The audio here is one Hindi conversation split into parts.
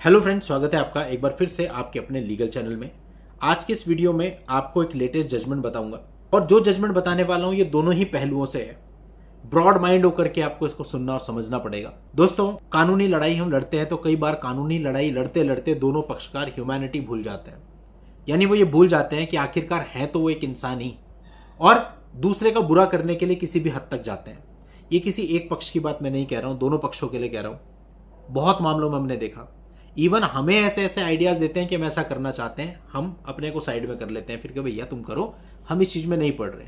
हेलो फ्रेंड्स, स्वागत है आपका एक बार फिर से आपके अपने लीगल चैनल में। आज के इस वीडियो में आपको एक लेटेस्ट जजमेंट बताऊंगा और जो जजमेंट बताने वाला हूं ये दोनों ही पहलुओं से है। ब्रॉड माइंड होकर के आपको इसको सुनना और समझना पड़ेगा। दोस्तों, कानूनी लड़ाई हम लड़ते हैं तो कई बार कानूनी लड़ाई लड़ते लड़ते दोनों पक्षकार ह्यूमैनिटी भूल जाते हैं। यानी वो ये भूल जाते हैं कि आखिरकार है तो वो एक इंसान ही, और दूसरे का बुरा करने के लिए किसी भी हद तक जाते हैं। ये किसी एक पक्ष की बात मैं नहीं कह रहा हूं, दोनों पक्षों के लिए कह रहा हूं। बहुत मामलों में हमने देखा, इवन हमें ऐसे ऐसे आइडियाज देते हैं कि हम ऐसा करना चाहते हैं, हम अपने को साइड में कर लेते हैं, फिर कि भैया तुम करो, हम इस चीज में नहीं पड़ रहे।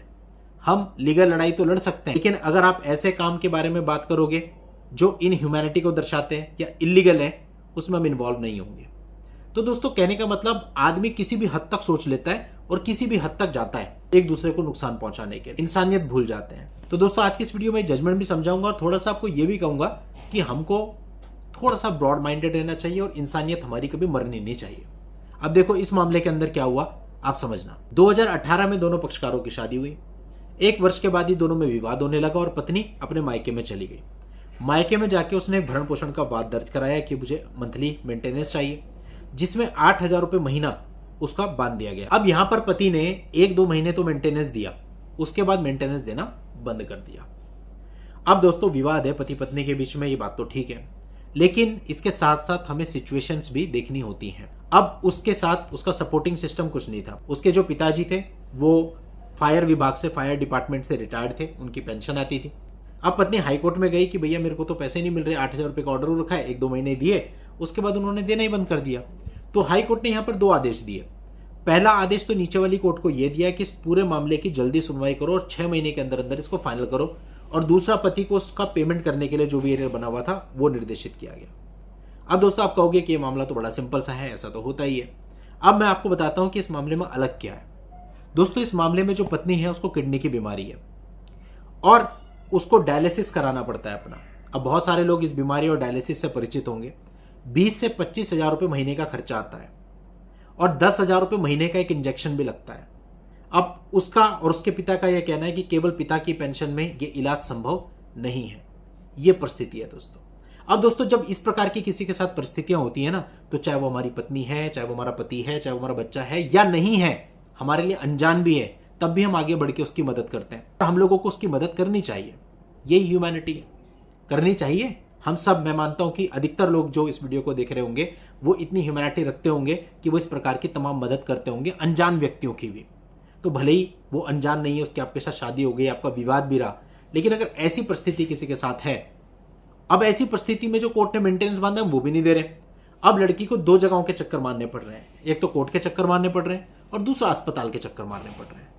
हम लीगल लड़ाई तो लड़ सकते हैं, लेकिन अगर आप ऐसे काम के बारे में बात करोगे जो इन ह्यूमैनिटी को दर्शाते हैं या इलीगल है, उसमें हम इन्वॉल्व नहीं होंगे। तो दोस्तों, कहने का मतलब आदमी किसी भी हद तक सोच लेता है और किसी भी हद तक जाता है एक दूसरे को नुकसान पहुंचाने के, इंसानियत भूल जाते हैं। तो दोस्तों, आज की इस वीडियो में जजमेंट भी समझाऊंगा और थोड़ा सा आपको यह भी कहूंगा कि हमको थोड़ा सा ब्रॉड माइंडेड रहना चाहिए और इंसानियत हमारी कभी मरनी नहीं चाहिए। अब देखो, इस मामले के अंदर क्या हुआ आप समझना। 2018 में दोनों पक्षकारों की शादी हुई। 1 वर्ष के बाद ही दोनों में विवाद होने लगा और पत्नी अपने मायके में चली गई। मायके में जाके उसने भरण पोषण का वाद दर्ज कराया कि मुझे मंथली मेंटेनेंस चाहिए, जिसमें 8,000 रुपए महीना उसका बांध दिया गया। अब यहां पर पति ने 1-2 महीने तो मेंटेनेंस दिया, उसके बाद मेंटेनेंस देना बंद कर दिया। अब दोस्तों, विवाद है पति पत्नी के बीच में, ये बात तो ठीक है, लेकिन इसके साथ साथ हमें सिचुएशंस भी देखनी होती हैं। अब उसके साथ उसका सपोर्टिंग सिस्टम कुछ नहीं था। उसके जो पिताजी थे वो फायर विभाग से, फायर डिपार्टमेंट से रिटायर्ड थे, उनकी पेंशन आती थी। अब पत्नी हाईकोर्ट में गई कि भैया मेरे को तो पैसे नहीं मिल रहे, 8,000 रुपए का ऑर्डर रखा है, 1-2 महीने दिए, उसके बाद उन्होंने देना ही बंद कर दिया। तो हाईकोर्ट ने यहाँ पर 2 आदेश दिए। पहला आदेश तो नीचे वाली कोर्ट को यह दिया कि इस पूरे मामले की जल्दी सुनवाई करो और 6 महीने के अंदर अंदर इसको फाइनल करो, और दूसरा पति को उसका पेमेंट करने के लिए जो भी एरियर बना हुआ था वो निर्देशित किया गया। अब दोस्तों, आप कहोगे कि ये मामला तो बड़ा सिंपल सा है, ऐसा तो होता ही है। अब मैं आपको बताता हूं कि इस मामले में अलग क्या है। दोस्तों, इस मामले में जो पत्नी है उसको किडनी की बीमारी है और उसको डायलिसिस कराना पड़ता है अपना। अब बहुत सारे लोग इस बीमारी और डायलिसिस से परिचित होंगे। 20 से 25,000 रुपए महीने का खर्चा आता है और 10,000 रुपए महीने का एक इंजेक्शन भी लगता है। अब उसका और उसके पिता का यह कहना है कि केवल पिता की पेंशन में यह इलाज संभव नहीं है। यह परिस्थिति है दोस्तों। अब दोस्तों, जब इस प्रकार की किसी के साथ परिस्थितियां होती है ना, तो चाहे वो हमारी पत्नी है, चाहे वो हमारा पति है, चाहे वो हमारा बच्चा है या नहीं है, हमारे लिए अनजान भी है, तब भी हम आगे बढ़ के उसकी मदद करते हैं। हम लोगों को उसकी मदद करनी चाहिए, यही ह्यूमैनिटी है, करनी चाहिए। हम सब, मैं मानता हूं कि अधिकतर लोग जो इस वीडियो को देख रहे होंगे वो इतनी ह्यूमैनिटी रखते होंगे कि वो इस प्रकार की तमाम मदद करते होंगे, अनजान व्यक्तियों की भी। तो भले ही वो अनजान नहीं है, उसकी आपके साथ शादी हो गई, आपका विवाद भी रहा, लेकिन अगर ऐसी परिस्थिति किसी के साथ है, अब ऐसी परिस्थिति में जो कोर्ट ने मेंटेनेंस बांधा वो भी नहीं दे रहे। अब लड़की को 2 जगहों के चक्कर मारने पड़ रहे हैं, एक तो कोर्ट के चक्कर मारने पड़ रहे हैं और दूसरा अस्पताल के चक्कर मारने पड़ रहे हैं,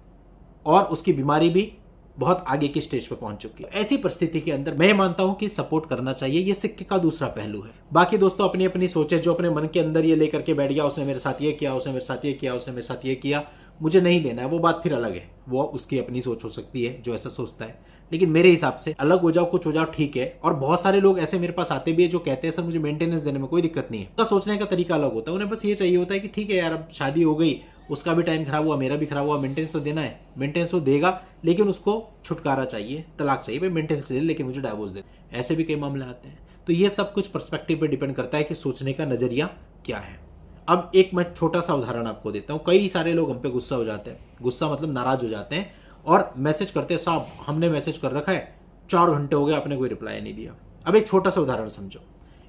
और उसकी बीमारी भी बहुत आगे की स्टेज पे पहुंच चुकी है। ऐसी परिस्थिति के अंदर मैं मानता हूं कि सपोर्ट करना चाहिए, ये सिक्के का दूसरा पहलू है। बाकी दोस्तों, अपनी अपनी सोचे, जो अपने मन के अंदर ये लेकर के बैठ गया, उसने मेरे साथ ये किया, उसने मेरे साथ ये किया, उसने मेरे साथ ये किया, मुझे नहीं देना है, वो बात फिर अलग है, वो उसकी अपनी सोच हो सकती है जो ऐसा सोचता है। लेकिन मेरे हिसाब से अलग हो जाओ, कुछ हो जाओ, ठीक है। और बहुत सारे लोग ऐसे मेरे पास आते भी है जो कहते हैं सर मुझे मेंटेनेंस देने में कोई दिक्कत नहीं है। उसका सोचने का तरीका अलग होता है, उन्हें बस ये चाहिए होता है कि ठीक है यार, अब शादी हो गई, उसका भी टाइम खराब हुआ, मेरा भी खराब हुआ, मेंटेनेंस तो देना है, मेंटेनेंस तो देगा, लेकिन उसको छुटकारा चाहिए, तलाक चाहिए, भाई मेंटेनेंस दे लेकिन मुझे डाइवोर्स दे। ऐसे भी कई मामले आते हैं। तो ये सब कुछ पर्सपेक्टिव पे डिपेंड करता है कि सोचने का नजरिया क्या है। अब एक मैं छोटा सा उदाहरण आपको देता हूं। कई सारे लोग हम पे गुस्सा हो जाते हैं, गुस्सा मतलब नाराज हो जाते हैं, और मैसेज करते हैं, साहब हमने मैसेज कर रखा है, 4 घंटे हो गए, आपने कोई रिप्लाई नहीं दिया। अब एक छोटा सा उदाहरण समझो।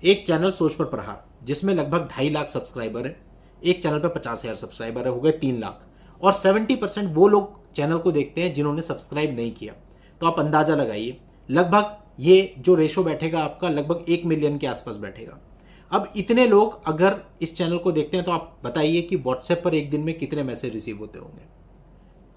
एक चैनल सोच पर प्रहार, जिसमें लगभग 2.5 लाख सब्सक्राइबर है, एक चैनल पर 50,000 सब्सक्राइबर है, हो गए 3 लाख, और 70% वो लोग चैनल को देखते हैं जिन्होंने सब्सक्राइब नहीं किया। तो आप अंदाजा लगाइए, लगभग ये जो रेशो बैठेगा आपका, लगभग 1 मिलियन के आसपास बैठेगा। अब इतने लोग अगर इस चैनल को देखते हैं, तो आप बताइए कि व्हाट्सएप पर एक दिन में कितने मैसेज रिसीव होते होंगे।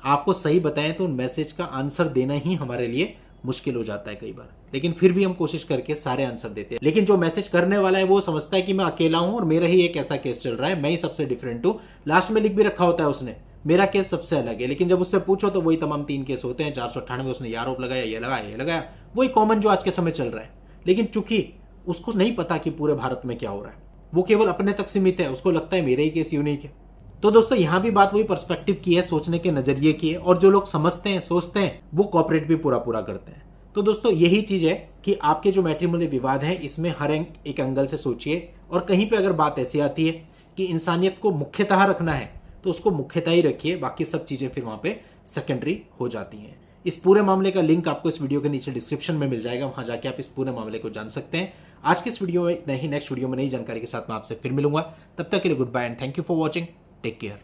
आपको सही बताएं तो उन मैसेज का आंसर देना ही हमारे लिए मुश्किल हो जाता है कई बार, लेकिन फिर भी हम कोशिश करके सारे आंसर देते हैं। लेकिन जो मैसेज करने वाला है वो समझता है कि मैं अकेला हूं और मेरा ही एक ऐसा केस चल रहा है, मैं ही सबसे डिफरेंट हूं। लास्ट में लिख भी रखा होता है उसने, मेरा केस सबसे अलग है, लेकिन जब उससे पूछो तो वही तमाम 3 केस होते हैं, 498 उसने ये आरोप लगाया, ये लगाया, ये लगाया, वही कॉमन जो आज के समय चल रहा है। लेकिन चूंकि उसको नहीं पता कि पूरे भारत में क्या हो रहा है, वो केवल अपने तक सीमित है, उसको लगता है मेरे ही केस यूनिक है। तो दोस्तों, यहां भी बात वही पर्सपेक्टिव की है, सोचने के नजरिए की है, और जो लोग समझते हैं, सोचते हैं, वो कॉपरेट भी पूरा पूरा करते हैं। तो दोस्तों, यही चीज है कि आपके जो मैट्रिमोनियल विवाद हैं, इसमें हर एक एंगल से सोचिए और कहीं पे अगर बात ऐसी आती है कि इंसानियत को मुख्यतः रखना है तो उसको मुख्यतः ही रखिए, बाकी सब चीज़ें फिर वहाँ पे सेकेंडरी हो जाती हैं। इस पूरे मामले का लिंक आपको इस वीडियो के नीचे डिस्क्रिप्शन में मिल जाएगा, वहाँ जाके आप इस पूरे मामले को जान सकते हैं। आज के इस वीडियो में इतना ही, नेक्स्ट वीडियो में नई जानकारी के साथ मैं आपसे फिर मिलूंगा। तब तक के लिए good bye and thank you for watching, take care.